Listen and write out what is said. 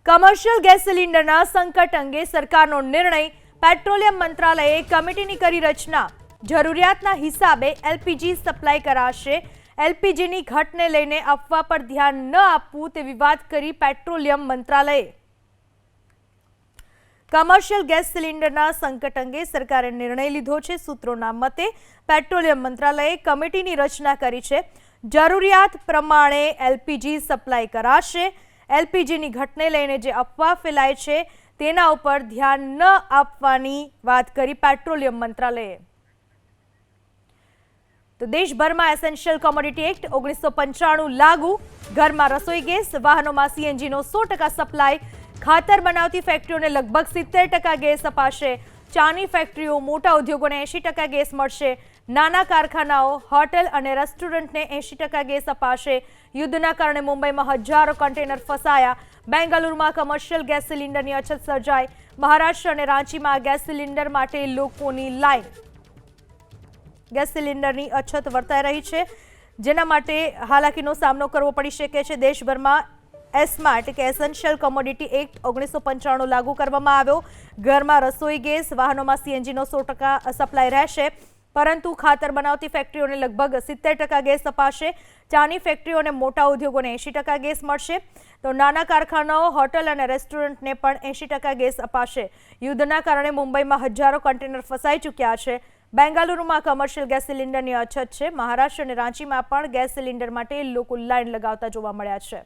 Commercial gas સિલિન્ડરના સંકટ અંગે સરકારનો નિર્ણય, પેટ્રોલિયમ મંત્રાલયે કમિટીની કરી રચના, જરૂરિયાતના હિસાબે એલપીજી સપ્લાય કરાશે, એલપીજીની ઘટને લઈને અફવા પર ધ્યાન ન આપવું તેવી વાત કરી પેટ્રોલિયમ મંત્રાલયે। કમર્શિયલ ગેસ સિલિન્ડરના સંકટ અંગે સરકારે નિર્ણય લીધો છે। સૂત્રોના મતે પેટ્રોલિયમ મંત્રાલયે કમિટીની રચના કરી છે। જરૂરિયાત પ્રમાણે એલપીજી સપ્લાય કરાશે। એલપીજીની ઘટને લઈને જે અફવા ફેલાય છે તેના ઉપર ધ્યાન ન આપવાની વાત કરી પેટ્રોલિયમ મંત્રાલયે। તો દેશભરમાં એસેન્શિયલ કોમોડિટી એક્ટ 1995 લાગુ, ઘરમાં રસોઈ ગેસ, વાહનોમાં સીએનજીનો 100% સપ્લાય, ખાતર બનાવતી ફેક્ટરીઓને લગભગ 70% ગેસ અપાશે, ચાની ફેક્ટરીઓ, મોટા ઉદ્યોગોને 80% ગેસ મળશે, નાના કારખાનાઓ, હોટેલ અને રેસ્ટોરન્ટને 80% ગેસ અપાશે। યુદ્ધના કારણે મુંબઈમાં હજારો કન્ટેનર ફસાયા, બેંગલુરુમાં કમર્શિયલ ગેસ સિલિન્ડરની અછત સર્જાઈ, મહારાષ્ટ્ર અને રાંચીમાં ગેસ સિલિન્ડર માટે લોકોની લાઈન। ગેસ સિલિન્ડરની અછત વર્તાઈ રહી છે, જેના માટે હાલાકીનો સામનો કરવો પડી શકે છે। દેશભરમાં એસ્મા એટલે કે એસેન્શિયલ કોમોડિટી એક્ટ 1995 લાગુ કરવામાં આવ્યો। ઘરમાં રસોઈ ગેસ, વાહનોમાં સીએનજીનો 100% સપ્લાય રહેશે, પરંતુ ખાતર બનાવતી ફેક્ટરીઓને લગભગ 70% ગેસ અપાશે, ચાની ફેક્ટરીઓ અને મોટા ઉદ્યોગોને 80% ગેસ મળશે, તો નાના કારખાનાઓ, હોટલ અને રેસ્ટોરન્ટને પણ 80% ગેસ અપાશે। યુદ્ધના કારણે મુંબઈમાં હજારો કન્ટેનર ફસાઈ ચૂક્યા છે, બેંગલુરુમાં કમર્શિયલ ગેસ સિલિન્ડરની અછત છે, મહારાષ્ટ્ર અને રાંચીમાં પણ ગેસ સિલિન્ડર માટે લોકો લાઈન લગાવતા જોવા મળ્યા છે।